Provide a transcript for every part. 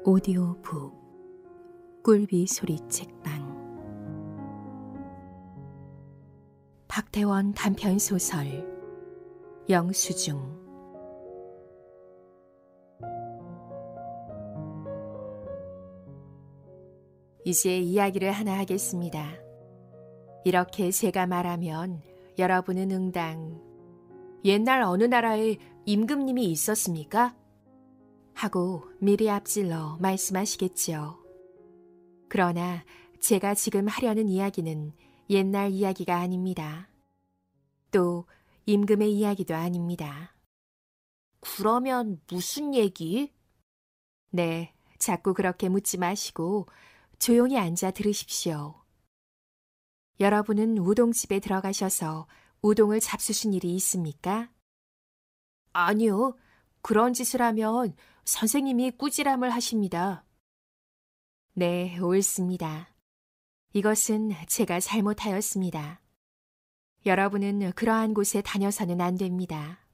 오디오북 꿀비소리 책방 박태원 단편소설 영수증 이제 이야기를 하나 하겠습니다. 이렇게 제가 말하면 여러분은 응당 옛날 어느 나라에 임금님이 있었습니까? 하고 미리 앞질러 말씀하시겠지요. 그러나 제가 지금 하려는 이야기는 옛날 이야기가 아닙니다. 또 임금의 이야기도 아닙니다. 그러면 무슨 얘기? 네, 자꾸 그렇게 묻지 마시고 조용히 앉아 들으십시오. 여러분은 우동집에 들어가셔서 우동을 잡수신 일이 있습니까? 아니요. 그런 짓을 하면 선생님이 꾸지람을 하십니다. 네, 옳습니다. 이것은 제가 잘못하였습니다. 여러분은 그러한 곳에 다녀서는 안 됩니다.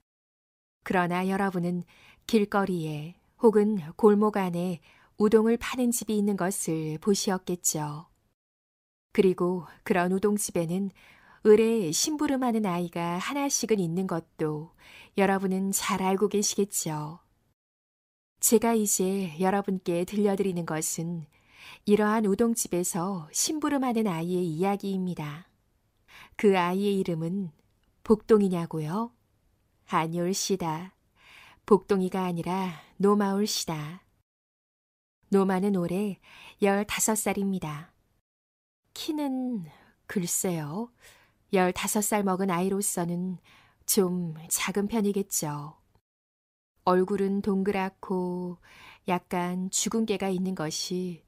그러나 여러분은 길거리에 혹은 골목 안에 우동을 파는 집이 있는 것을 보시었겠죠. 그리고 그런 우동집에는 을에 심부름하는 아이가 하나씩은 있는 것도 여러분은 잘 알고 계시겠죠. 제가 이제 여러분께 들려드리는 것은 이러한 우동집에서 심부름하는 아이의 이야기입니다. 그 아이의 이름은 복동이냐고요? 아니올시다. 복동이가 아니라 노마올시다. 노마는 올해 15살입니다. 키는 글쎄요. 15살 먹은 아이로서는 좀 작은 편이겠죠. 얼굴은 동그랗고 약간 주근깨가 있는 것이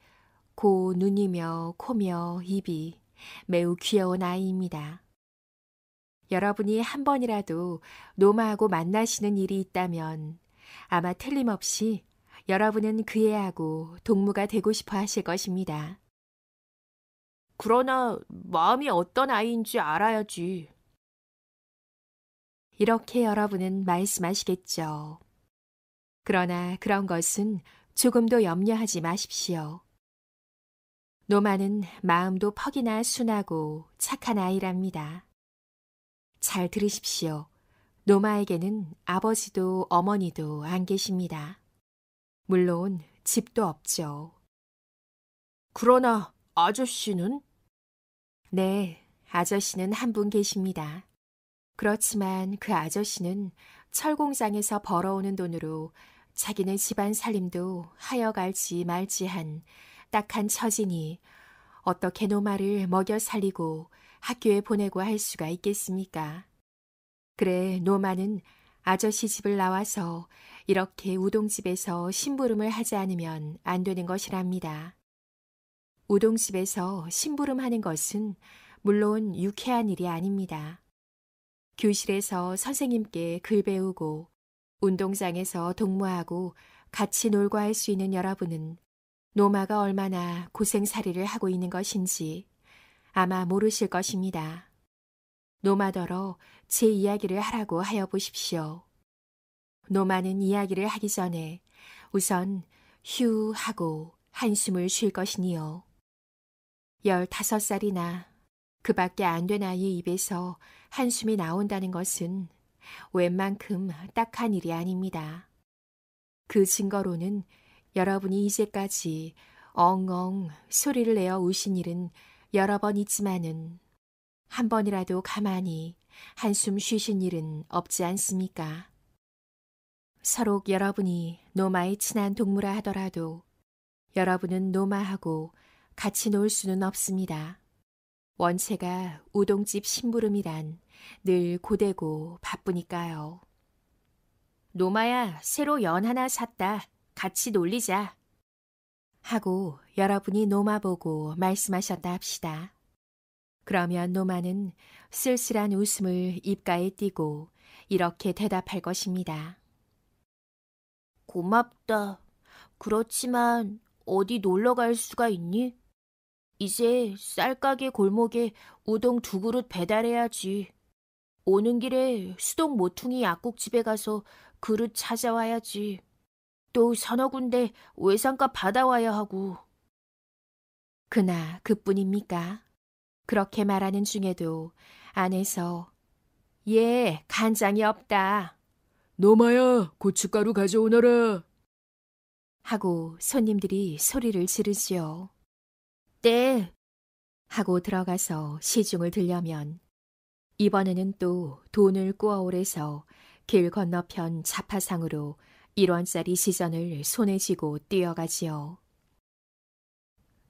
고 눈이며 코며 입이 매우 귀여운 아이입니다. 여러분이 한 번이라도 노마하고 만나시는 일이 있다면 아마 틀림없이 여러분은 그 애하고 동무가 되고 싶어 하실 것입니다. 그러나 마음이 어떤 아이인지 알아야지. 이렇게 여러분은 말씀하시겠죠. 그러나 그런 것은 조금도 염려하지 마십시오. 노마는 마음도 퍽이나 순하고 착한 아이랍니다. 잘 들으십시오. 노마에게는 아버지도 어머니도 안 계십니다. 물론 집도 없죠. 그러나 아저씨는? 네, 아저씨는 한 분 계십니다. 그렇지만 그 아저씨는 철공장에서 벌어오는 돈으로 자기네 집안 살림도 하여갈지 말지한 딱한 처지니 어떻게 노마를 먹여 살리고 학교에 보내고 할 수가 있겠습니까? 그래 노마는 아저씨 집을 나와서 이렇게 우동집에서 심부름을 하지 않으면 안 되는 것이랍니다. 우동집에서 심부름하는 것은 물론 유쾌한 일이 아닙니다. 교실에서 선생님께 글 배우고 운동장에서 동무하고 같이 놀고 할 수 있는 여러분은 노마가 얼마나 고생살이를 하고 있는 것인지 아마 모르실 것입니다. 노마더러 제 이야기를 하라고 하여 보십시오. 노마는 이야기를 하기 전에 우선 휴 하고 한숨을 쉴 것이니요. 15살이나 그 밖에 안 된 아이의 입에서 한숨이 나온다는 것은 웬만큼 딱한 일이 아닙니다. 그 증거로는 여러분이 이제까지 엉엉 소리를 내어 우신 일은 여러 번 있지만은 한 번이라도 가만히 한숨 쉬신 일은 없지 않습니까? 서로 여러분이 노마의 친한 동무라 하더라도 여러분은 노마하고 같이 놀 수는 없습니다. 원체가 우동집 심부름이란 늘 고되고 바쁘니까요. 노마야, 새로 연 하나 샀다. 같이 놀리자. 하고 여러분이 노마 보고 말씀하셨다 합시다. 그러면 노마는 쓸쓸한 웃음을 입가에 띠고 이렇게 대답할 것입니다. 고맙다. 그렇지만 어디 놀러 갈 수가 있니? 이제 쌀가게 골목에 우동 2그릇 배달해야지. 오는 길에 수동 모퉁이 약국집에 가서 그릇 찾아와야지. 또 서너 군데 외상값 받아와야 하고. 그나 그뿐입니까? 그렇게 말하는 중에도 안에서 예, 간장이 없다. 노마야, 고춧가루 가져오너라. 하고 손님들이 소리를 지르지요. 네. 하고 들어가서 시중을 들려면 이번에는 또 돈을 꾸어오래서 길 건너편 자파상으로 1원짜리 시전을 손에 쥐고 뛰어가지요.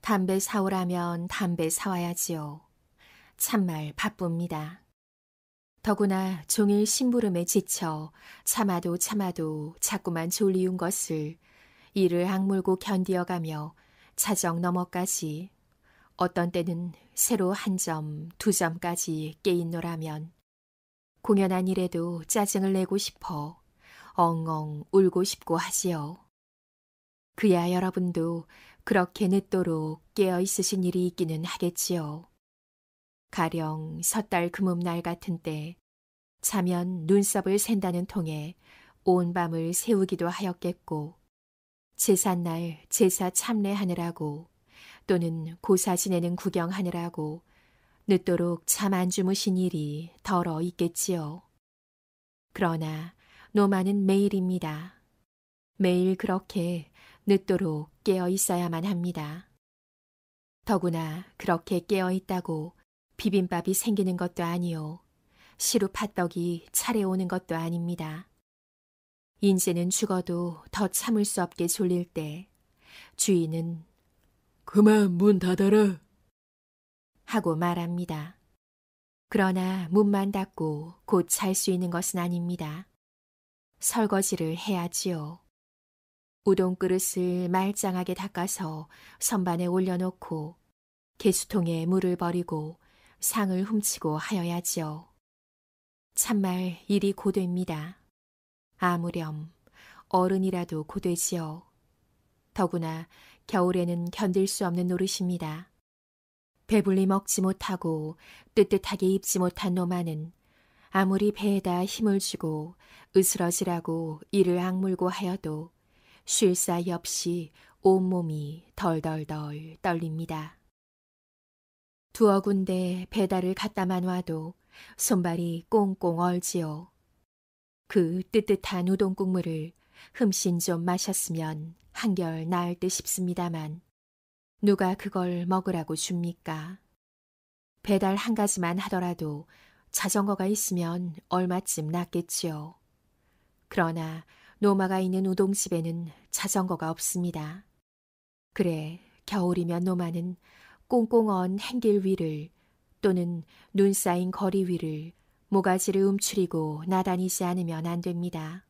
담배 사오라면 담배 사와야지요. 참말 바쁩니다. 더구나 종일 심부름에 지쳐 참아도 자꾸만 졸리운 것을 이를 악물고 견디어가며 자정 너머까지 어떤 때는 새로 1점, 2점까지 깨있노라면 공연한 일에도 짜증을 내고 싶어 엉엉 울고 싶고 하지요. 그야 여러분도 그렇게 늦도록 깨어 있으신 일이 있기는 하겠지요. 가령 섣달 금음날 같은 때 자면 눈썹을 샌다는 통에 온 밤을 새우기도 하였겠고 제삿날 제사 참례하느라고 또는 고사 지내는 구경하느라고 늦도록 잠 안 주무신 일이 덜어 있겠지요. 그러나 노마는 매일입니다. 매일 그렇게 늦도록 깨어 있어야만 합니다. 더구나 그렇게 깨어 있다고 비빔밥이 생기는 것도 아니요. 시루팥떡이 차례 오는 것도 아닙니다. 인제는 죽어도 더 참을 수 없게 졸릴 때 주인은 그만 문 닫아라 하고 말합니다. 그러나 문만 닫고 곧 잘 수 있는 것은 아닙니다. 설거지를 해야지요. 우동 그릇을 말짱하게 닦아서 선반에 올려놓고 개수통에 물을 버리고 상을 훔치고 하여야지요. 참말 일이 고됩니다. 아무렴 어른이라도 고되지요. 더구나 겨울에는 견딜 수 없는 노릇입니다. 배불리 먹지 못하고 뜨뜻하게 입지 못한 노마는 아무리 배에다 힘을 주고 으스러지라고 이를 악물고 하여도 쉴 사이 없이 온몸이 덜덜덜 떨립니다. 두어 군데 배달을 갖다만 와도 손발이 꽁꽁 얼지요. 그 뜨뜻한 우동 국물을 흠씬 좀 마셨으면 한결 나을 듯 싶습니다만 누가 그걸 먹으라고 줍니까? 배달 한 가지만 하더라도 자전거가 있으면 얼마쯤 낫겠지요. 그러나 노마가 있는 우동집에는 자전거가 없습니다. 그래 겨울이면 노마는 꽁꽁 언 행길 위를 또는 눈 쌓인 거리 위를 모가지를 움츠리고 나다니지 않으면 안 됩니다.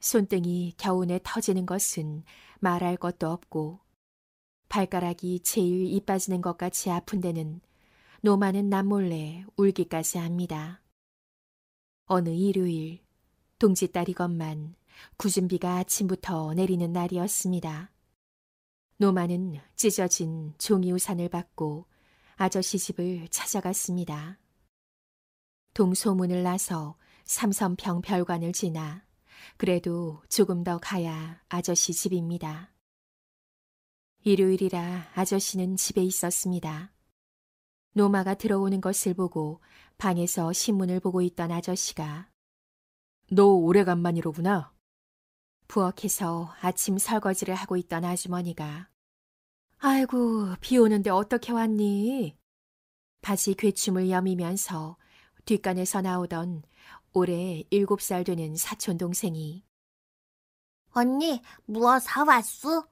손등이 겨우내 터지는 것은 말할 것도 없고 발가락이 제일 이빠지는 것 같이 아픈 데는 노마는 남몰래 울기까지 합니다. 어느 일요일 동짓달이건만 굳은 비가 아침부터 내리는 날이었습니다. 노마는 찢어진 종이 우산을 받고 아저씨 집을 찾아갔습니다. 동소문을 나서 삼선평 별관을 지나 그래도 조금 더 가야 아저씨 집입니다. 일요일이라 아저씨는 집에 있었습니다. 노마가 들어오는 것을 보고 방에서 신문을 보고 있던 아저씨가 너 오래간만이로구나. 부엌에서 아침 설거지를 하고 있던 아주머니가 아이고 비 오는데 어떻게 왔니? 바지 괴춤을 여미면서 뒷간에서 나오던 올해 7살 되는 사촌 동생이 언니, 무엇 사왔어?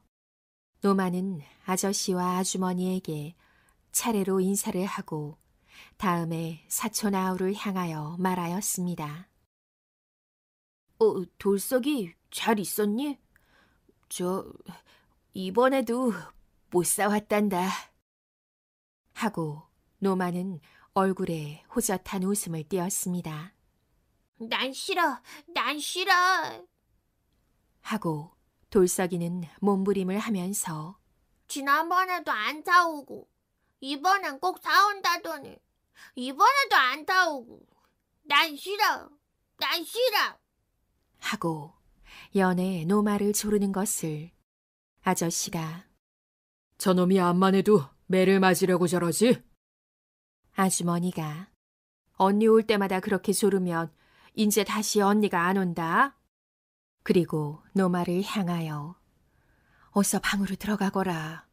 노마는 아저씨와 아주머니에게 차례로 인사를 하고 다음에 사촌 아우를 향하여 말하였습니다. 돌석이 잘 있었니? 이번에도 못 사왔단다. 하고 노마는 얼굴에 호젓한 웃음을 띄었습니다. 난 싫어. 하고 돌석이는 몸부림을 하면서 지난번에도 안 사오고 이번엔 꼭 사온다더니 이번에도 안 사오고 난 싫어. 하고 연애 노마를 조르는 것을 아저씨가 저놈이 암만 해도 매를 맞으려고 저러지? 아주머니가 언니 올 때마다 그렇게 조르면 인제 다시 언니가 안 온다. 그리고 노마를 향하여 어서 방으로 들어가거라.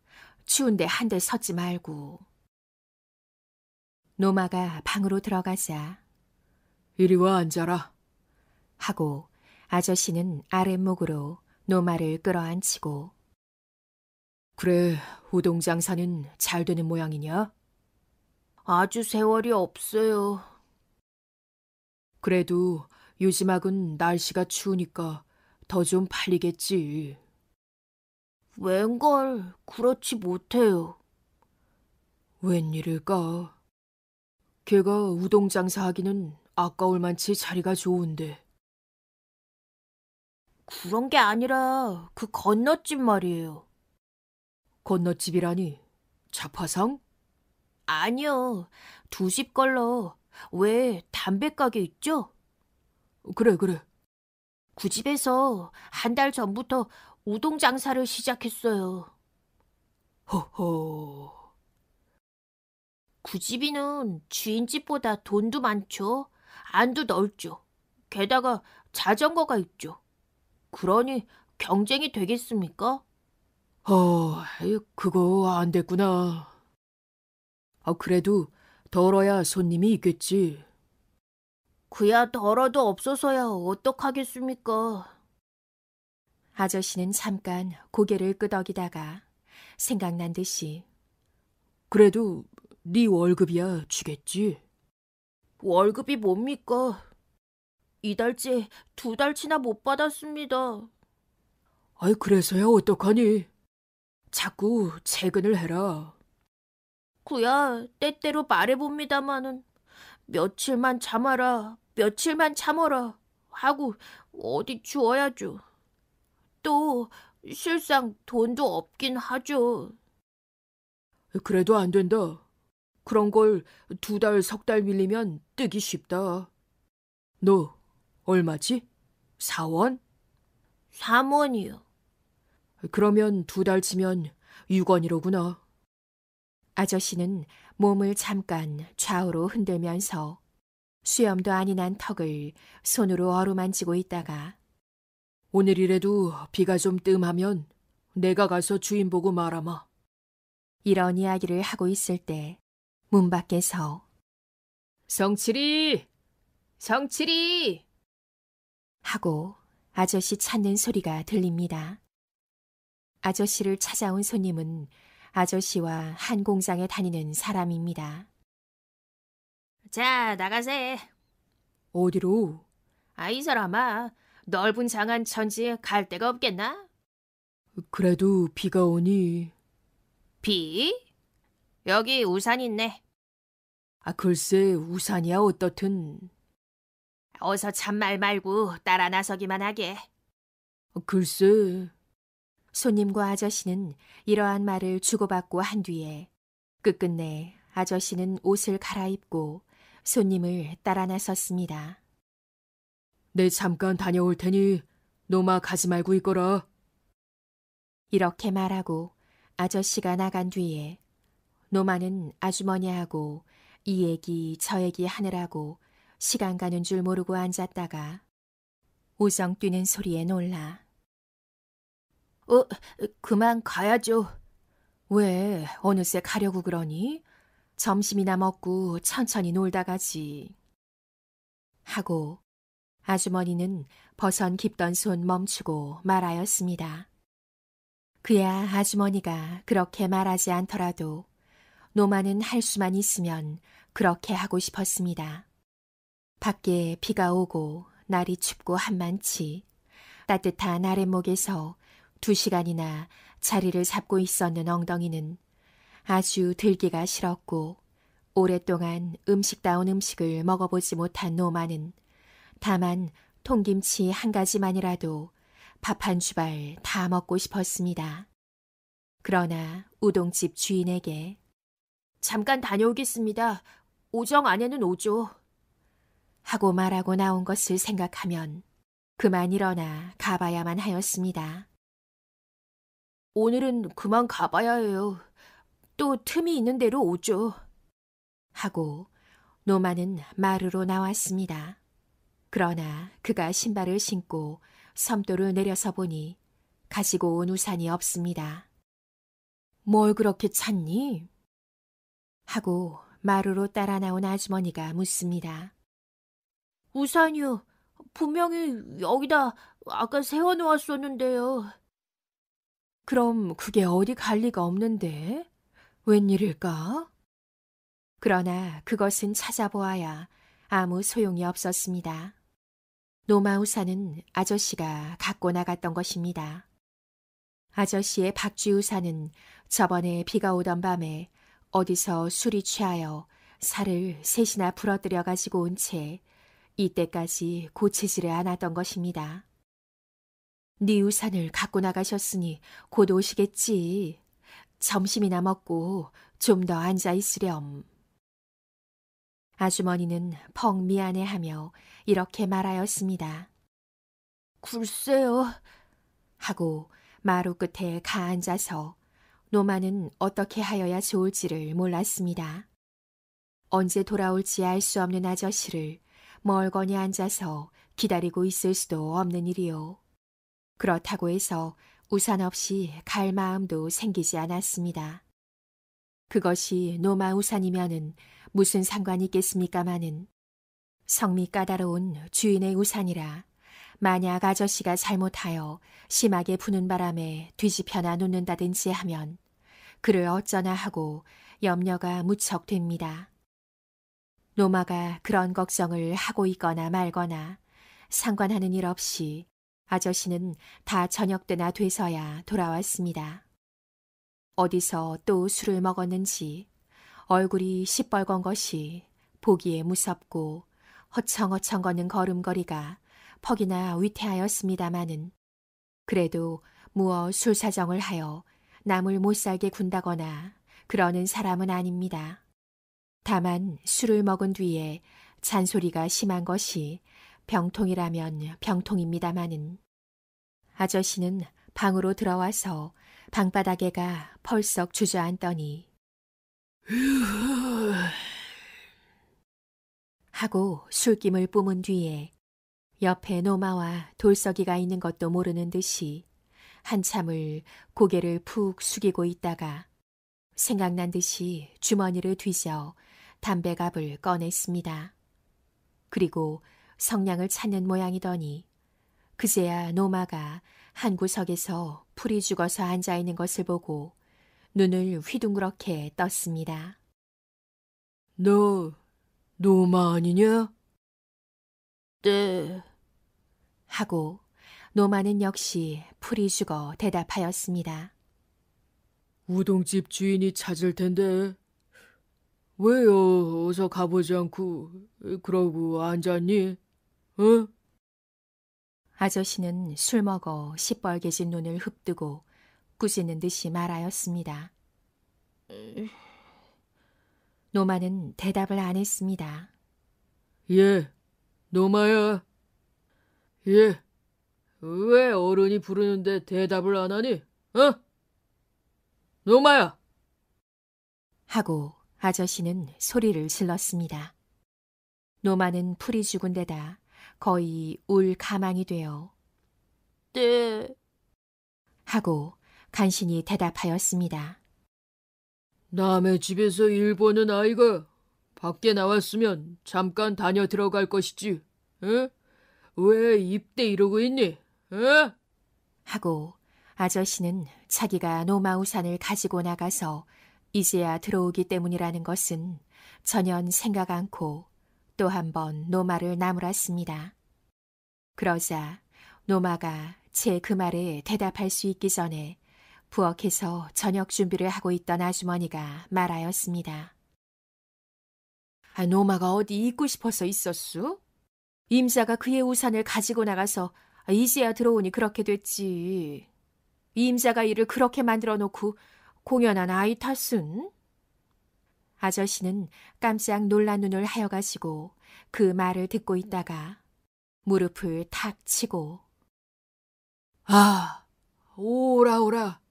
추운데 한들 섰지 말고. 노마가 방으로 들어가자 이리 와 앉아라. 하고 아저씨는 아랫목으로 노마를 끌어안치고 그래, 우동장사는 잘 되는 모양이냐? 아주 세월이 없어요. 그래도 요즘하군 날씨가 추우니까 더 좀 팔리겠지. 웬걸 그렇지 못해요. 웬일일까? 걔가 우동장사 하기는 아까울 만치 자리가 좋은데. 그런 게 아니라 그 건너집 말이에요. 건너집이라니? 자파상? 아니요. 두 집 걸러. 왜 담배 가게 있죠? 그래. 그 집에서 한 달 전부터 우동 장사를 시작했어요. 허허. 그 집이는 주인집보다 돈도 많죠. 안도 넓죠. 게다가 자전거가 있죠. 그러니 경쟁이 되겠습니까? 그거 안 됐구나. 그래도 덜어야 손님이 있겠지. 그야 덜어도 없어서야 어떡하겠습니까? 아저씨는 잠깐 고개를 끄덕이다가 생각난 듯이 그래도 네 월급이야 주겠지. 월급이 뭡니까? 이달째 두 달치나 못 받았습니다. 그래서야 어떡하니? 자꾸 채근을 해라. 그야 때때로 말해봅니다마는 며칠만 참아라, 며칠만 참아라 하고 어디 주어야죠. 또 실상 돈도 없긴 하죠. 그래도 안 된다. 그런 걸 2달, 3달 밀리면 뜨기 쉽다. 너 얼마지? 4원? 3원이요. 그러면 2달 치면 6원이로구나. 아저씨는 몸을 잠깐 좌우로 흔들면서 수염도 아니 난 턱을 손으로 어루만지고 있다가 오늘이라도 비가 좀 뜸하면 내가 가서 주인 보고 말아마. 이런 이야기를 하고 있을 때 문 밖에서 성칠이! 하고 아저씨 찾는 소리가 들립니다. 아저씨를 찾아온 손님은 아저씨와 한 공장에 다니는 사람입니다. 자, 나가세. 어디로? 이 사람아, 넓은 장안 천지에 갈 데가 없겠나? 그래도 비가 오니. 비? 여기 우산 있네. 글쎄 우산이야 어떻든. 어서 참말 말고 따라 나서기만 하게. 글쎄. 손님과 아저씨는 이러한 말을 주고받고 한 뒤에 끝끝내 아저씨는 옷을 갈아입고 손님을 따라 나섰습니다. 내 잠깐 다녀올 테니 너마 가지 말고 있거라. 이렇게 말하고 아저씨가 나간 뒤에 노마는 아주머니하고 이 얘기 저 얘기 하느라고 시간 가는 줄 모르고 앉았다가 우성 뛰는 소리에 놀라 그만 가야죠. 왜 어느새 가려고 그러니? 점심이나 먹고 천천히 놀다 가지. 하고 아주머니는 버선 깊던 손 멈추고 말하였습니다. 그야 아주머니가 그렇게 말하지 않더라도 노마는 할 수만 있으면 그렇게 하고 싶었습니다. 밖에 비가 오고 날이 춥고 한만치 따뜻한 아랫목에서 2시간이나 자리를 잡고 있었는 엉덩이는 아주 들기가 싫었고 오랫동안 음식다운 음식을 먹어보지 못한 노마는 다만 통김치 한 가지만이라도 밥 한 주발 다 먹고 싶었습니다. 그러나 우동집 주인에게 잠깐 다녀오겠습니다. 오정 안에는 오죠. 하고 말하고 나온 것을 생각하면 그만 일어나 가봐야만 하였습니다. 오늘은 그만 가봐야 해요. 또 틈이 있는 대로 오죠. 하고 노마는 마루로 나왔습니다. 그러나 그가 신발을 신고 섬도를 내려서 보니 가지고 온 우산이 없습니다. 뭘 그렇게 찾니? 하고 마루로 따라 나온 아주머니가 묻습니다. 우산이요. 분명히 여기다 아까 세워놓았었는데요. 그럼 그게 어디 갈 리가 없는데? 웬일일까? 그러나 그것은 찾아보아야 아무 소용이 없었습니다. 노마 우산은 아저씨가 갖고 나갔던 것입니다. 아저씨의 박쥐 우산은 저번에 비가 오던 밤에 어디서 술이 취하여 살을 셋이나 부러뜨려 가지고 온 채 이때까지 고치지를 않았던 것입니다. 네 우산을 갖고 나가셨으니 곧 오시겠지. 점심이나 먹고 좀 더 앉아 있으렴. 아주머니는 펑 미안해하며 이렇게 말하였습니다. 글쎄요. 하고 마루 끝에 가앉아서 노마는 어떻게 하여야 좋을지를 몰랐습니다. 언제 돌아올지 알 수 없는 아저씨를 멀거니 앉아서 기다리고 있을 수도 없는 일이요. 그렇다고 해서 우산 없이 갈 마음도 생기지 않았습니다. 그것이 노마 우산이면은 무슨 상관이 있겠습니까마는 성미 까다로운 주인의 우산이라 만약 아저씨가 잘못하여 심하게 부는 바람에 뒤집혀나 놓는다든지 하면 그를 어쩌나 하고 염려가 무척 됩니다. 노마가 그런 걱정을 하고 있거나 말거나 상관하는 일 없이 아저씨는 다 저녁 때나 돼서야 돌아왔습니다. 어디서 또 술을 먹었는지 얼굴이 시뻘건 것이 보기에 무섭고 허청허청 거는 걸음걸이가 퍽이나 위태하였습니다마는 그래도 무엇 술사정을 하여 남을 못살게 군다거나 그러는 사람은 아닙니다. 다만 술을 먹은 뒤에 잔소리가 심한 것이 병통이라면 병통입니다마는 아저씨는 방으로 들어와서 방바닥에가 펄썩 주저앉더니 하고 술김을 뿜은 뒤에 옆에 노마와 돌석이가 있는 것도 모르는 듯이 한참을 고개를 푹 숙이고 있다가 생각난 듯이 주머니를 뒤져 담배갑을 꺼냈습니다. 그리고 성냥을 찾는 모양이더니 그제야 노마가 한 구석에서 풀이 죽어서 앉아있는 것을 보고 눈을 휘둥그렇게 떴습니다. 너 노마 아니냐? 네. 하고 노마는 역시 풀이 죽어 대답하였습니다. 우동집 주인이 찾을 텐데 왜요? 어서 가보지 않고 그러고 앉았니? 어? 아저씨는 술 먹어 시뻘개진 눈을 흡뜨고 꾸짖는 듯이 말하였습니다. 노마는 대답을 안 했습니다. 예, 노마야. 예, 왜 어른이 부르는데 대답을 안 하니? 어? 노마야! 하고 아저씨는 소리를 질렀습니다. 노마는 풀이 죽은 데다 거의 울 가망이 되어 네. 하고 간신히 대답하였습니다. 남의 집에서 일 보는 아이가 밖에 나왔으면 잠깐 다녀 들어갈 것이지. 어? 왜 입대 이러고 있니? 어? 하고 아저씨는 자기가 노마 우산을 가지고 나가서 이제야 들어오기 때문이라는 것은 전혀 생각 않고 또 한 번 노마를 나무랐습니다. 그러자 노마가 제 그 말에 대답할 수 있기 전에 부엌에서 저녁 준비를 하고 있던 아주머니가 말하였습니다. 노마가 어디 있고 싶어서 있었수? 임자가 그의 우산을 가지고 나가서 이제야 들어오니 그렇게 됐지. 임자가 이를 그렇게 만들어 놓고 공연한 아이 탓은? 아저씨는 깜짝 놀란 눈을 하여가시고 그 말을 듣고 있다가 무릎을 탁 치고 아, 오라 오라.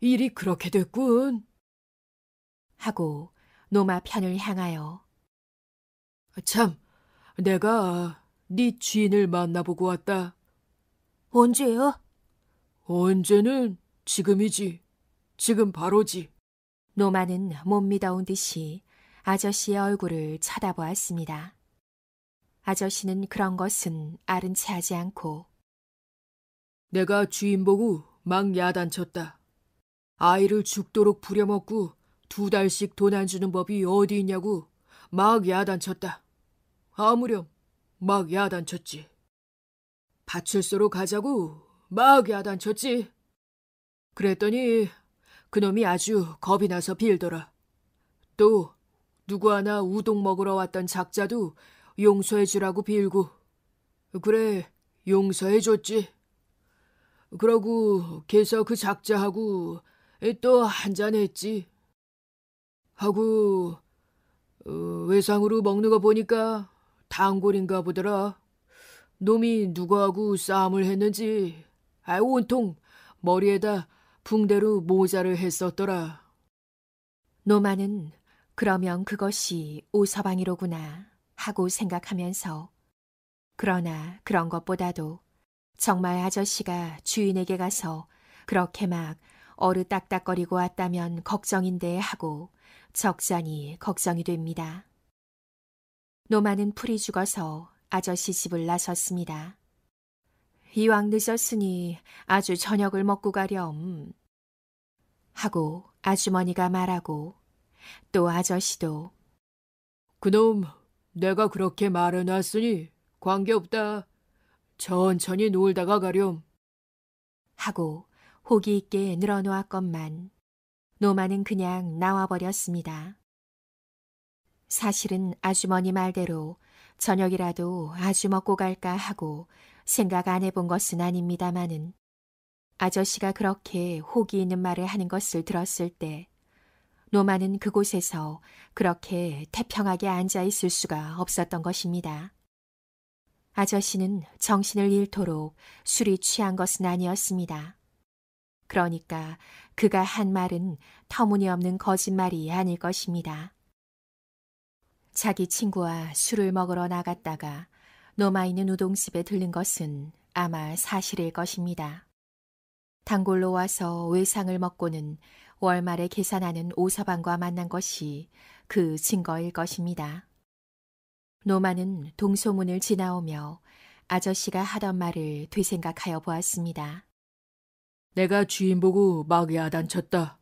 일이 그렇게 됐군. 하고 노마 편을 향하여 참, 내가 네 주인을 만나보고 왔다. 언제요? 언제는 지금이지. 지금 바로지. 노마는 못 믿어온 듯이 아저씨의 얼굴을 쳐다보았습니다. 아저씨는 그런 것은 아른 채 하지 않고 내가 주인 보고 막 야단쳤다. 아이를 죽도록 부려먹고 2달씩 돈 안 주는 법이 어디 있냐고 막 야단쳤다. 아무렴 막 야단쳤지. 파출소로 가자고 막 야단쳤지. 그랬더니 그놈이 아주 겁이 나서 빌더라. 또 누구 하나 우동 먹으러 왔던 작자도 용서해주라고 빌고. 그래, 용서해줬지. 그러고 걔서 그 작자하고 또 한잔했지. 하고 외상으로 먹는 거 보니까 단골인가 보더라. 놈이 누구하고 싸움을 했는지 온통 머리에다 붕대로 모자를 했었더라. 노마는 그러면 그것이 오서방이로구나 하고 생각하면서 그러나 그런 것보다도 정말 아저씨가 주인에게 가서 그렇게 막 어르딱딱거리고 왔다면 걱정인데 하고 적잖이 걱정이 됩니다. 노마는 풀이 죽어서 아저씨 집을 나섰습니다. 이왕 늦었으니 아주 저녁을 먹고 가렴 하고 아주머니가 말하고 또 아저씨도 그놈 내가 그렇게 말해놨으니 관계없다. 천천히 놀다가 가렴. 하고 호기 있게 늘어놓았건만 노마는 그냥 나와버렸습니다. 사실은 아주머니 말대로 저녁이라도 아주 먹고 갈까 하고 생각 안 해본 것은 아닙니다마는 아저씨가 그렇게 호기 있는 말을 하는 것을 들었을 때 노마는 그곳에서 그렇게 태평하게 앉아 있을 수가 없었던 것입니다. 아저씨는 정신을 잃도록 술이 취한 것은 아니었습니다. 그러니까 그가 한 말은 터무니없는 거짓말이 아닐 것입니다. 자기 친구와 술을 먹으러 나갔다가 노마 있는 우동집에 들른 것은 아마 사실일 것입니다. 단골로 와서 외상을 먹고는 월말에 계산하는 오서방과 만난 것이 그 증거일 것입니다. 노마는 동소문을 지나오며 아저씨가 하던 말을 되생각하여 보았습니다. 내가 주인 보고 막 야단쳤다.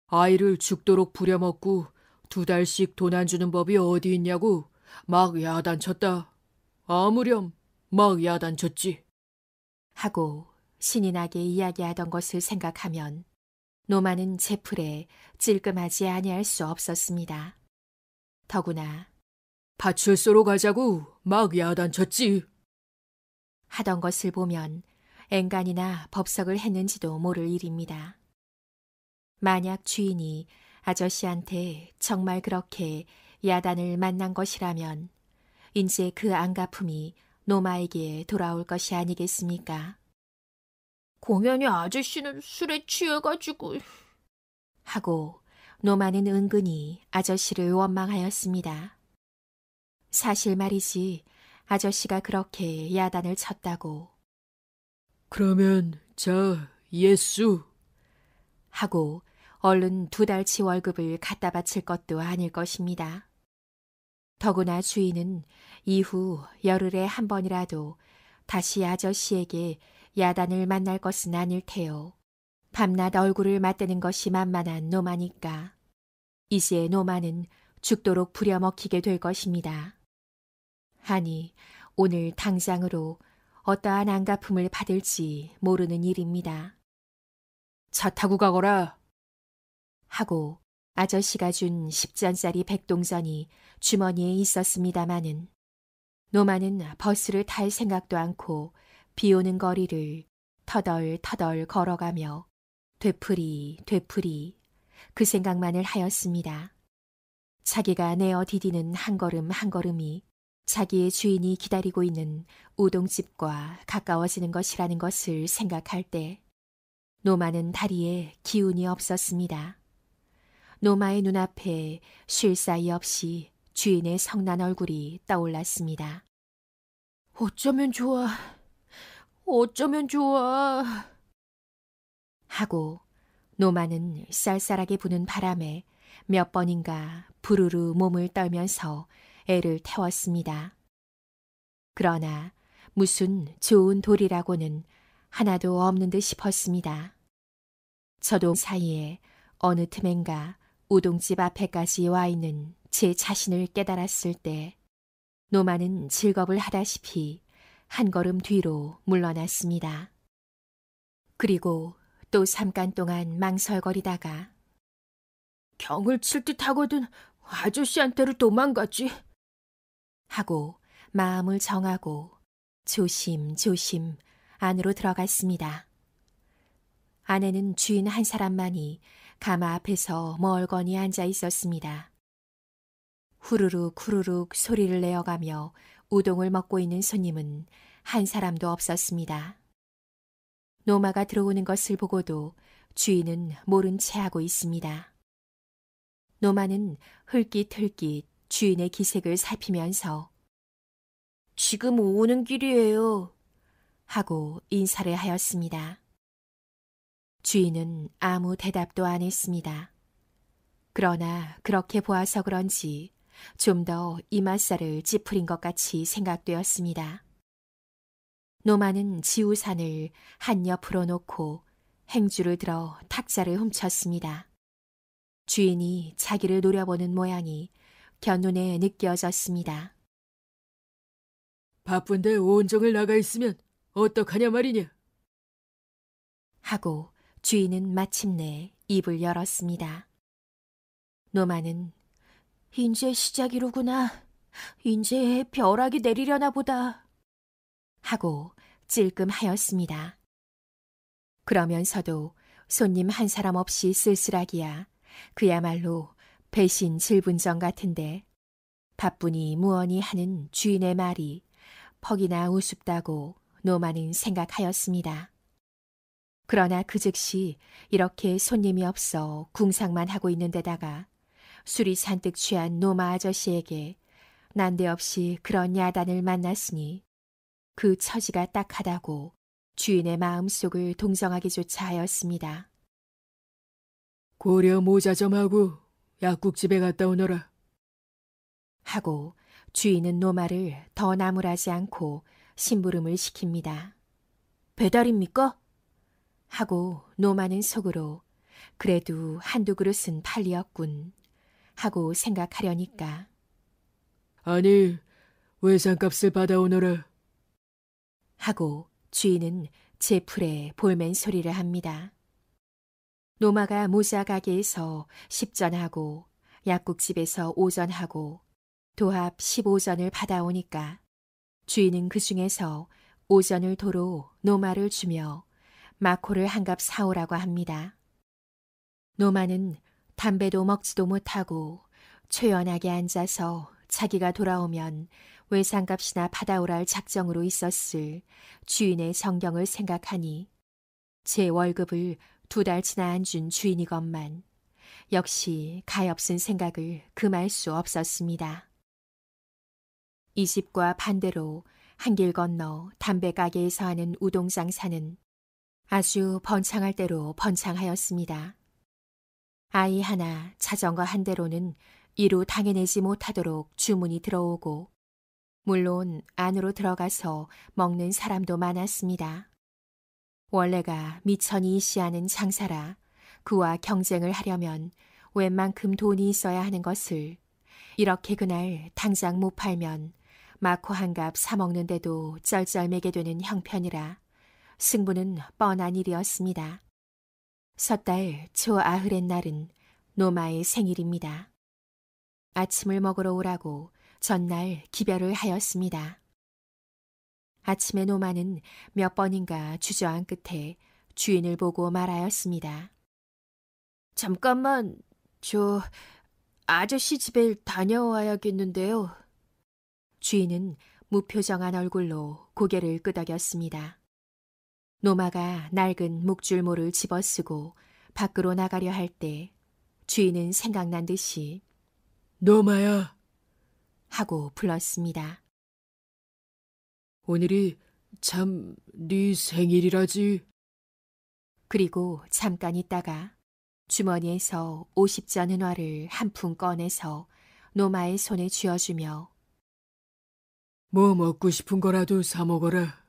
아이를 죽도록 부려먹고 2달씩 돈 안 주는 법이 어디 있냐고 막 야단쳤다. 아무렴 막 야단쳤지. 하고 신이 나게 이야기하던 것을 생각하면 노마는 제풀에 찔끔하지 아니할 수 없었습니다. 더구나 파출소로 가자고 막 야단쳤지. 하던 것을 보면 앵간이나 법석을 했는지도 모를 일입니다. 만약 주인이 아저씨한테 정말 그렇게 야단을 만난 것이라면 이제 그 안갚음이 노마에게 돌아올 것이 아니겠습니까? 공연히 아저씨는 술에 취해가지고. 하고 노마는 은근히 아저씨를 원망하였습니다. 사실 말이지 아저씨가 그렇게 야단을 쳤다고. 그러면 저 예수 하고 얼른 2달치 월급을 갖다 바칠 것도 아닐 것입니다. 더구나 주인은 이후 열흘에 한 번이라도 다시 아저씨에게 야단을 만날 것은 아닐 테요. 밤낮 얼굴을 맞대는 것이 만만한 노마니까 이제 노마는 죽도록 부려먹히게 될 것입니다. 아니, 오늘 당장으로 어떠한 안갚음을 받을지 모르는 일입니다. 차 타고 가거라. 하고 아저씨가 준 10전짜리 백동전이 주머니에 있었습니다마는 노마는 버스를 탈 생각도 않고 비오는 거리를 터덜터덜 걸어가며 되풀이 그 생각만을 하였습니다. 자기가 내어 디디는 한 걸음 한 걸음이 자기의 주인이 기다리고 있는 우동집과 가까워지는 것이라는 것을 생각할 때 노마는 다리에 기운이 없었습니다. 노마의 눈앞에 쉴 사이 없이 주인의 성난 얼굴이 떠올랐습니다. 어쩌면 좋아. 어쩌면 좋아. 하고 노마는 쌀쌀하게 부는 바람에 몇 번인가 부르르 몸을 떨면서 애를 태웠습니다. 그러나 무슨 좋은 돌이라고는 하나도 없는 듯 싶었습니다. 저도 사이에 어느 틈엔가 우동집 앞에까지 와 있는 제 자신을 깨달았을 때 노마는 즐겁을 하다시피 한 걸음 뒤로 물러났습니다. 그리고 또 잠깐 동안 망설거리다가 경을 칠 듯 하거든 아저씨한테로 도망가지. 하고 마음을 정하고 조심조심 안으로 들어갔습니다. 안에는 주인 한 사람만이 가마 앞에서 멀거니 앉아 있었습니다. 후루룩 후루룩 소리를 내어가며 우동을 먹고 있는 손님은 한 사람도 없었습니다. 노마가 들어오는 것을 보고도 주인은 모른 채 하고 있습니다. 노마는 흘깃흘깃 주인의 기색을 살피면서 지금 오는 길이에요. 하고 인사를 하였습니다. 주인은 아무 대답도 안 했습니다. 그러나 그렇게 보아서 그런지 좀 더 이맛살을 찌푸린 것 같이 생각되었습니다. 노마는 지우산을 한 옆으로 놓고 행주를 들어 탁자를 훔쳤습니다. 주인이 자기를 노려보는 모양이 견눈에 느껴졌습니다. 바쁜데 온종일 나가 있으면 어떡하냐 말이냐. 하고 주인은 마침내 입을 열었습니다. 노마는 인제 시작이로구나. 인제 벼락이 내리려나 보다. 하고 찔끔하였습니다. 그러면서도 손님 한 사람 없이 쓸쓸하기야 그야말로 배신 질분정 같은데 바쁘니 무언이 하는 주인의 말이 퍽이나 우습다고 노마는 생각하였습니다. 그러나 그 즉시 이렇게 손님이 없어 궁상만 하고 있는 데다가 술이 잔뜩 취한 노마 아저씨에게 난데없이 그런 야단을 만났으니 그 처지가 딱하다고 주인의 마음속을 동정하기조차 하였습니다. 고려 모자 좀 하고 약국집에 갔다 오너라. 하고 주인은 노마를 더 나무라지 않고 심부름을 시킵니다. 배달입니까? 하고 노마는 속으로 그래도 한두 그릇은 팔리었군 하고 생각하려니까 아니, 외상값을 받아오너라. 하고 주인은 제 풀에 볼멘 소리를 합니다. 노마가 모자 가게에서 10전하고 약국집에서 5전하고 도합 15전을 받아오니까 주인은 그 중에서 5전을 도로 노마를 주며 마코를 한 갑 사오라고 합니다. 노마는 담배도 먹지도 못하고 초연하게 앉아서 자기가 돌아오면 외상값이나 받아오라 할 작정으로 있었을 주인의 정경을 생각하니 제 월급을 2달치나 안 준 주인이건만 역시 가엾은 생각을 금할 수 없었습니다. 이 집과 반대로 한 길 건너 담배 가게에서 하는 우동 장사는 아주 번창할 대로 번창하였습니다. 아이 하나, 자전거 한 대로는 이루 당해내지 못하도록 주문이 들어오고 물론 안으로 들어가서 먹는 사람도 많았습니다. 원래가 미천이 이시하는 장사라 그와 경쟁을 하려면 웬만큼 돈이 있어야 하는 것을 이렇게 그날 당장 못 팔면 마코 한 갑 사먹는데도 쩔쩔매게 되는 형편이라 승부는 뻔한 일이었습니다. 섣달 초아흐렛 날은 노마의 생일입니다. 아침을 먹으러 오라고 전날 기별을 하였습니다. 아침에 노마는 몇 번인가 주저한 끝에 주인을 보고 말하였습니다. 잠깐만, 저 아저씨 집에 다녀와야겠는데요. 주인은 무표정한 얼굴로 고개를 끄덕였습니다. 노마가 낡은 목줄모를 집어쓰고 밖으로 나가려 할 때 주인은 생각난 듯이 노마야, 하고 불렀습니다. 오늘이 참 네 생일이라지. 그리고 잠깐 있다가 주머니에서 50전 은화를 한 푼 꺼내서 노마의 손에 쥐어주며 뭐 먹고 싶은 거라도 사 먹어라.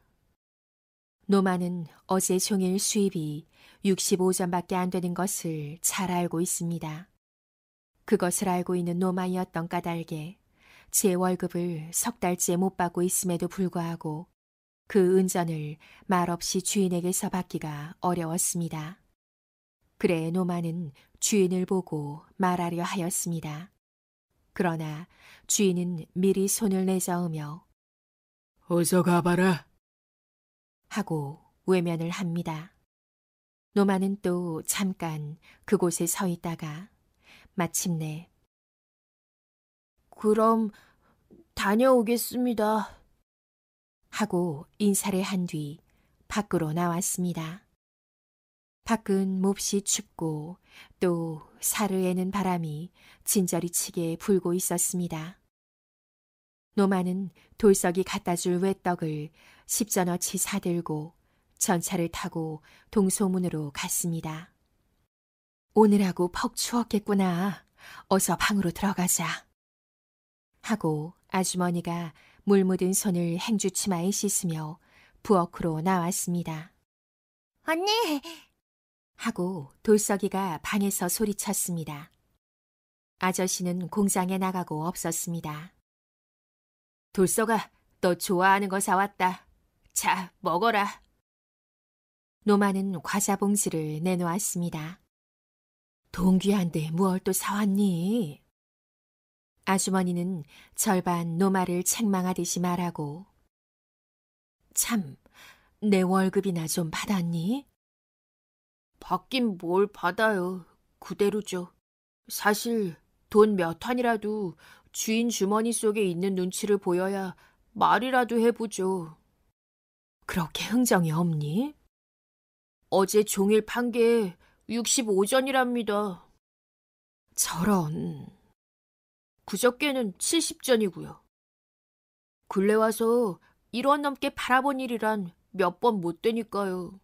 노마는 어제 종일 수입이 65전밖에 안 되는 것을 잘 알고 있습니다. 그것을 알고 있는 노마이었던 까닭에 제 월급을 석 달째 못 받고 있음에도 불구하고 그 은전을 말없이 주인에게서 받기가 어려웠습니다. 그래 노마는 주인을 보고 말하려 하였습니다. 그러나 주인은 미리 손을 내저으며 어서 가봐라. 하고 외면을 합니다. 노마는 또 잠깐 그곳에 서 있다가 마침내 그럼 다녀오겠습니다. 하고 인사를 한 뒤 밖으로 나왔습니다. 밖은 몹시 춥고 또 사르에는 바람이 진저리 치게 불고 있었습니다. 노마는 돌석이 갖다 줄 외떡을 10전어치 사들고 전차를 타고 동소문으로 갔습니다. 오늘하고 퍽 추웠겠구나. 어서 방으로 들어가자. 하고 아주머니가 물 묻은 손을 행주치마에 씻으며 부엌으로 나왔습니다. 언니! 하고 돌석이가 방에서 소리쳤습니다. 아저씨는 공장에 나가고 없었습니다. 돌석아, 너 좋아하는 거 사왔다. 자, 먹어라. 노마는 과자 봉지를 내놓았습니다. 돈 귀한데 무얼 또 사왔니? 아주머니는 절반 노마를 책망하듯이 말하고 참, 내 월급이나 좀 받았니? 받긴 뭘 받아요. 그대로죠. 사실 돈 몇 환이라도 주인 주머니 속에 있는 눈치를 보여야 말이라도 해보죠. 그렇게 흥정이 없니? 어제 종일 판 게 65전이랍니다. 저런. 그저께는 70전이고요. 근래 와서 1원 넘게 팔아본 일이란 몇 번 못 되니까요.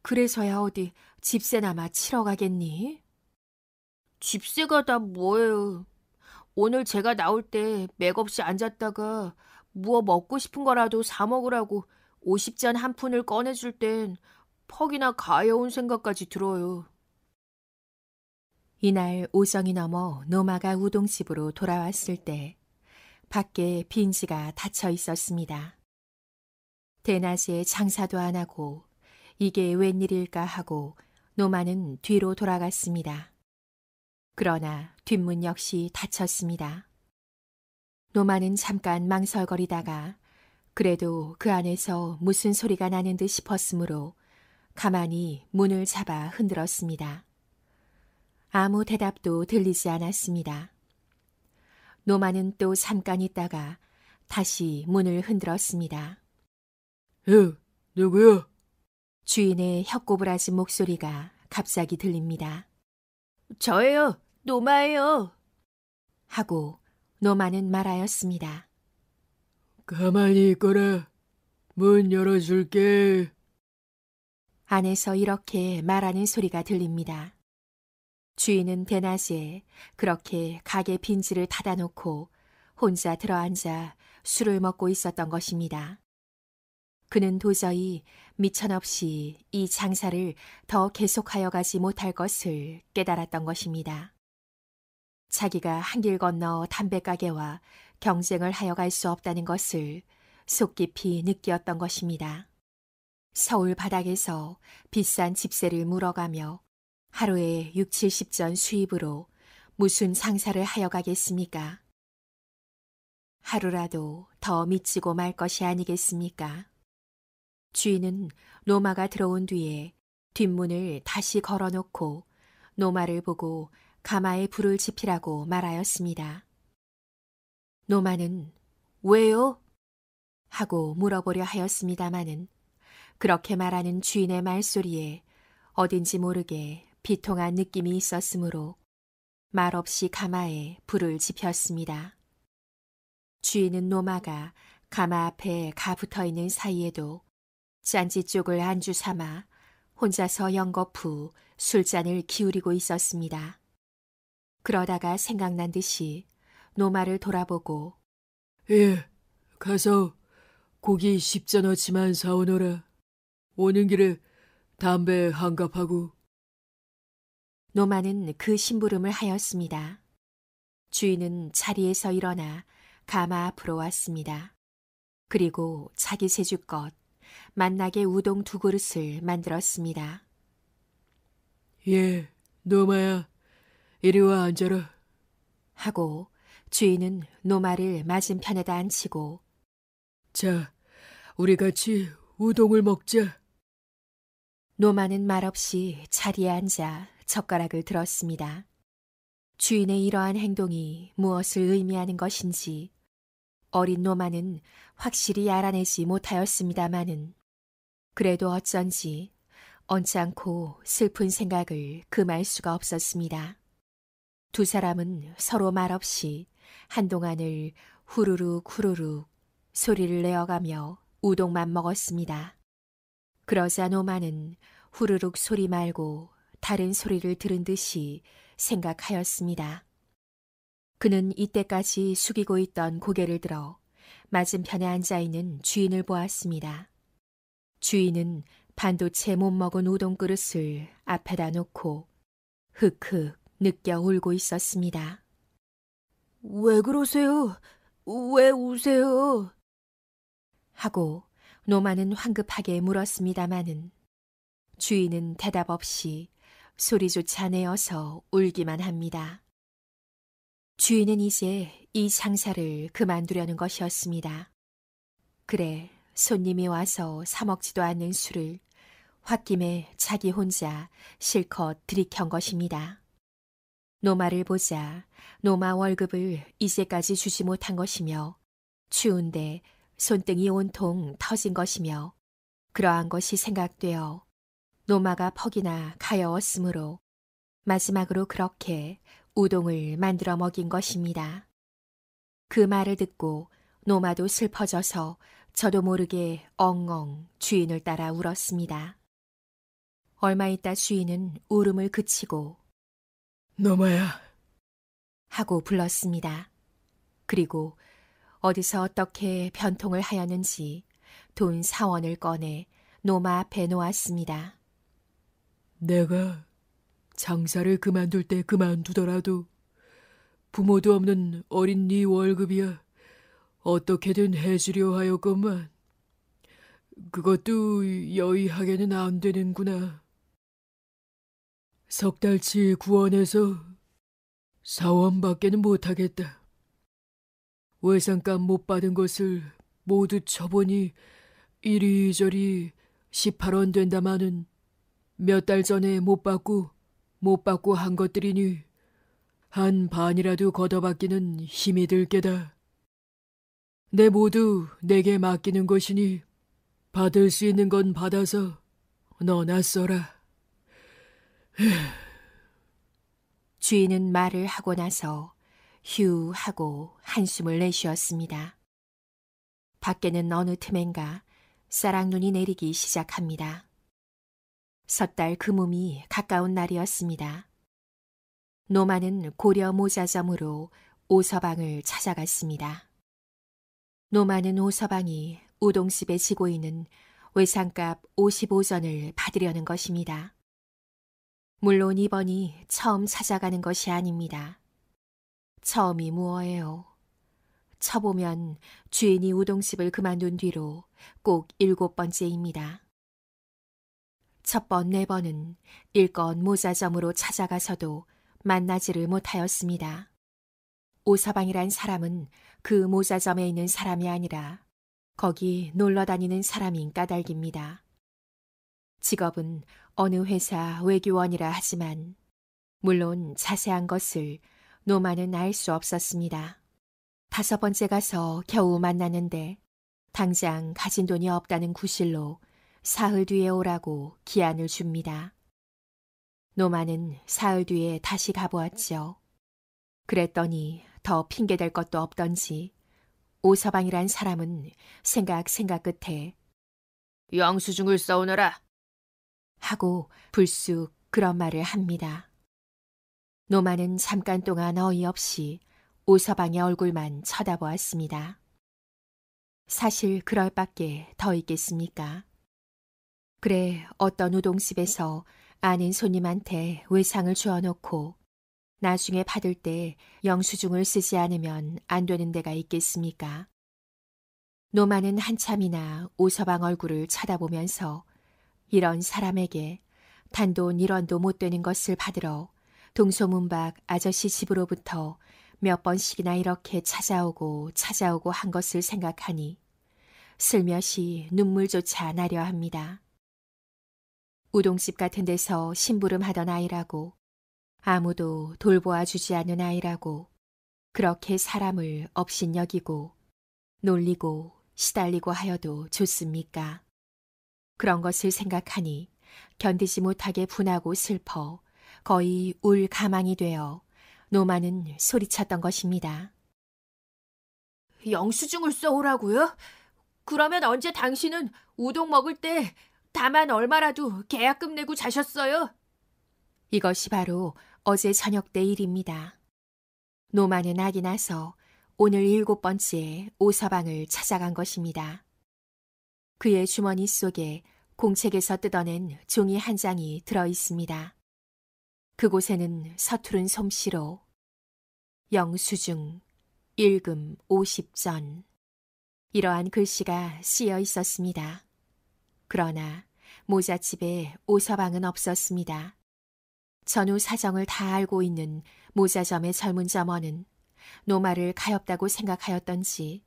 그래서야 어디 집세나마 치러 가겠니? 집세가 다 뭐예요. 오늘 제가 나올 때 맥없이 앉았다가 무어 먹고 싶은 거라도 사 먹으라고 50잔 한 푼을 꺼내줄 땐 퍽이나 가여운 생각까지 들어요. 이날 오정이 넘어 노마가 우동집으로 돌아왔을 때 밖에 빈지가 닫혀 있었습니다. 대낮에 장사도 안 하고 이게 웬일일까 하고 노마는 뒤로 돌아갔습니다. 그러나 뒷문 역시 닫혔습니다. 노마는 잠깐 망설거리다가 그래도 그 안에서 무슨 소리가 나는 듯 싶었으므로 가만히 문을 잡아 흔들었습니다. 아무 대답도 들리지 않았습니다. 노마는 또 잠깐 있다가 다시 문을 흔들었습니다. 누구야? 주인의 혀꼬부라진 목소리가 갑자기 들립니다. 저예요. 노마예요. 하고 노마는 말하였습니다. 가만히 있거라. 문 열어줄게. 안에서 이렇게 말하는 소리가 들립니다. 주인은 대낮에 그렇게 가게 빈지를 닫아놓고 혼자 들어앉아 술을 먹고 있었던 것입니다. 그는 도저히 미천없이 이 장사를 더 계속하여 가지 못할 것을 깨달았던 것입니다. 자기가 한 길 건너 담배가게와 경쟁을 하여 갈 수 없다는 것을 속 깊이 느끼었던 것입니다. 서울 바닥에서 비싼 집세를 물어가며 하루에 6, 70전 수입으로 무슨 장사를 하여 가겠습니까? 하루라도 더 미치고 말 것이 아니겠습니까? 주인은 노마가 들어온 뒤에 뒷문을 다시 걸어놓고 노마를 보고 가마에 불을 지피라고 말하였습니다. 노마는 왜요? 하고 물어보려 하였습니다마는 그렇게 말하는 주인의 말소리에 어딘지 모르게 비통한 느낌이 있었으므로 말없이 가마에 불을 지폈습니다. 주인은 노마가 가마 앞에 가 붙어있는 사이에도 짠지 쪽을 안주 삼아 혼자서 연거푸 술잔을 기울이고 있었습니다. 그러다가 생각난 듯이 노마를 돌아보고 예, 가서 고기 10전어치만 사오너라. 오는 길에 담배 한 갑하고. 노마는 그 심부름을 하였습니다. 주인은 자리에서 일어나 가마 앞으로 왔습니다. 그리고 자기 세주껏 만나게 우동 2그릇을 만들었습니다. 예, 노마야, 이리 와 앉아라. 하고 주인은 노마를 맞은편에다 앉히고 자, 우리 같이 우동을 먹자. 노마는 말없이 자리에 앉아 젓가락을 들었습니다. 주인의 이러한 행동이 무엇을 의미하는 것인지 어린 노마는 확실히 알아내지 못하였습니다마는 그래도 어쩐지 언짢고 슬픈 생각을 금할 수가 없었습니다. 두 사람은 서로 말없이 한동안을 후루룩 후루룩 소리를 내어가며 우동만 먹었습니다. 그러자 노마는 후루룩 소리 말고 다른 소리를 들은 듯이 생각하였습니다. 그는 이때까지 숙이고 있던 고개를 들어 맞은편에 앉아있는 주인을 보았습니다. 주인은 반도체 못 먹은 우동 그릇을 앞에다 놓고 흑흑 느껴 울고 있었습니다. 왜 그러세요? 왜 우세요? 하고 노마는 황급하게 물었습니다마는 주인은 대답 없이 소리조차 내어서 울기만 합니다. 주인은 이제 이 장사를 그만두려는 것이었습니다. 그래 손님이 와서 사 먹지도 않는 술을 홧김에 자기 혼자 실컷 들이켠 것입니다. 노마를 보자 노마 월급을 이제까지 주지 못한 것이며 추운데 손등이 온통 터진 것이며 그러한 것이 생각되어 노마가 퍽이나 가여웠으므로 마지막으로 그렇게 우동을 만들어 먹인 것입니다. 그 말을 듣고 노마도 슬퍼져서 저도 모르게 엉엉 주인을 따라 울었습니다. 얼마 있다 주인은 울음을 그치고 노마야. 하고 불렀습니다. 그리고 어디서 어떻게 변통을 하였는지 돈 4원을 꺼내 노마 앞에 놓았습니다. 내가 장사를 그만둘 때 그만두더라도 부모도 없는 어린 네 월급이야 어떻게든 해주려 하였건만 그것도 여의하게는 안 되는구나. 석 달치 구원해서 4원밖에는 못하겠다. 외상값 못 받은 것을 모두 쳐보니 이리저리 18원 된다마는 몇 달 전에 못 받고 한 것들이니 한 반이라도 걷어받기는 힘이 들 게다. 내 모두 내게 맡기는 것이니 받을 수 있는 건 받아서 너나 써라. 주인은 말을 하고 나서 휴 하고 한숨을 내쉬었습니다. 밖에는 어느 틈엔가 쌀락눈이 내리기 시작합니다. 섣달 그몸이 가까운 날이었습니다. 노마는 고려 모자점으로 오서방을 찾아갔습니다. 노마는 오서방이 우동집에 지고 있는 외상값 55전을 받으려는 것입니다. 물론 이번이 처음 찾아가는 것이 아닙니다. 처음이 무엇예요? 쳐보면 주인이 우동집을 그만둔 뒤로 꼭 7번째입니다. 첫 번, 4번은 일껏 모자점으로 찾아가서도 만나지를 못하였습니다. 오서방이란 사람은 그 모자점에 있는 사람이 아니라 거기 놀러 다니는 사람인 까닭입니다. 직업은 어느 회사 외교원이라 하지만 물론 자세한 것을 노마는 알 수 없었습니다. 5번째 가서 겨우 만났는데 당장 가진 돈이 없다는 구실로 사흘 뒤에 오라고 기한을 줍니다. 노마는 사흘 뒤에 다시 가보았죠. 그랬더니 더 핑계댈 것도 없던지 오서방이란 사람은 생각 끝에 영수증을 써오너라 하고 불쑥 그런 말을 합니다. 노마는 잠깐 동안 어이없이 오서방의 얼굴만 쳐다보았습니다. 사실 그럴 밖에 더 있겠습니까? 그래 어떤 우동집에서 아는 손님한테 외상을 주어놓고 나중에 받을 때 영수증을 쓰지 않으면 안 되는 데가 있겠습니까? 노마는 한참이나 오서방 얼굴을 쳐다보면서 이런 사람에게 단돈 1원도 못 되는 것을 받으러 동소문 밖 아저씨 집으로부터 몇 번씩이나 이렇게 찾아오고 한 것을 생각하니 슬며시 눈물조차 나려 합니다. 우동집 같은 데서 심부름하던 아이라고 아무도 돌보아 주지 않는 아이라고 그렇게 사람을 업신여기고 놀리고 시달리고 하여도 좋습니까? 그런 것을 생각하니 견디지 못하게 분하고 슬퍼 거의 울 가망이 되어 노마는 소리쳤던 것입니다. 영수증을 써오라고요? 그러면 언제 당신은 우동 먹을 때 다만 얼마라도 계약금 내고 자셨어요? 이것이 바로 어제 저녁 때 일입니다. 노마는 악이 나서 오늘 7번째 오서방을 찾아간 것입니다. 그의 주머니 속에 공책에서 뜯어낸 종이 한 장이 들어 있습니다. 그곳에는 서투른 솜씨로 영수증, 일금 50전 이러한 글씨가 쓰여 있었습니다. 그러나 모자집에 오서방은 없었습니다. 전후 사정을 다 알고 있는 모자점의 젊은 점원은 노마를 가엾다고 생각하였던지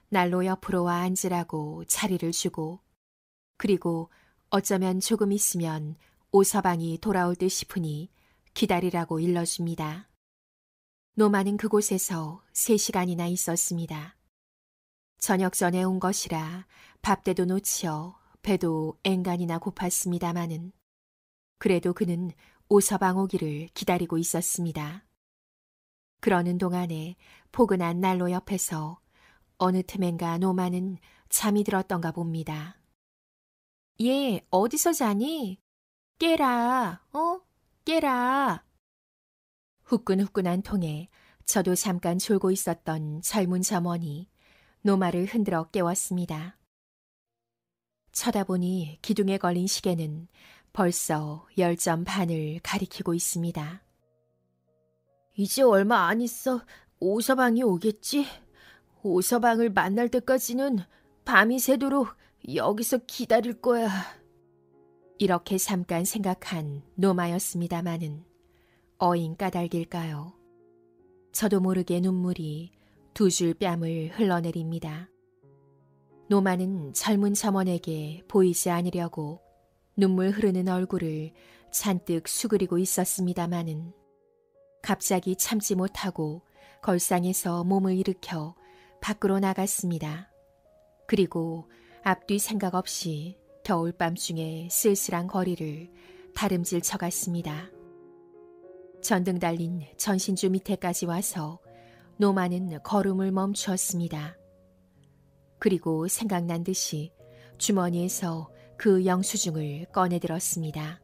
난로 옆으로 와 앉으라고 자리를 주고 그리고 어쩌면 조금 있으면 오서방이 돌아올 듯 싶으니 기다리라고 일러줍니다. 노마는 그곳에서 3시간이나 있었습니다. 저녁 전에 온 것이라 밥때도 놓치어 배도 앵간이나 고팠습니다마는 그래도 그는 오서방 오기를 기다리고 있었습니다. 그러는 동안에 포근한 난로 옆에서 어느 틈엔가 노마는 잠이 들었던가 봅니다. 얘 어디서 자니? 깨라, 깨라. 후끈후끈한 통에 저도 잠깐 졸고 있었던 젊은 점원이 노마를 흔들어 깨웠습니다. 쳐다보니 기둥에 걸린 시계는 벌써 10점 반을 가리키고 있습니다. 이제 얼마 안 있어 오서방이 오겠지? 오서방을 만날 때까지는 밤이 새도록 여기서 기다릴 거야. 이렇게 잠깐 생각한 노마였습니다마는 어인 까닭일까요? 저도 모르게 눈물이 2줄 뺨을 흘러내립니다. 노마는 젊은 점원에게 보이지 않으려고 눈물 흐르는 얼굴을 잔뜩 수그리고 있었습니다마는 갑자기 참지 못하고 걸상에서 몸을 일으켜 밖으로 나갔습니다. 그리고 앞뒤 생각 없이 겨울밤중에 쓸쓸한 거리를 다름질 쳐갔습니다. 전등 달린 전신주 밑에까지 와서 노마는 걸음을 멈추었습니다. 그리고 생각난 듯이 주머니에서 그 영수증을 꺼내들었습니다.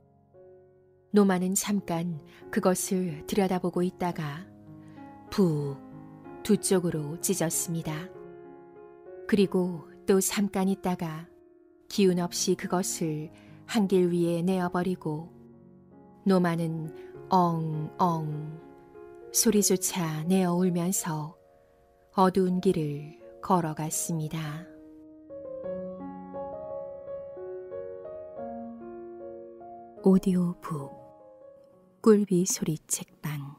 노마는 잠깐 그것을 들여다보고 있다가 푹 두 쪽으로 찢었습니다. 그리고 또 잠깐 있다가 기운 없이 그것을 한길 위에 내어버리고 노마는 엉엉 소리조차 내어 울면서 어두운 길을 걸어갔습니다. 오디오북 꿀비 소리 책방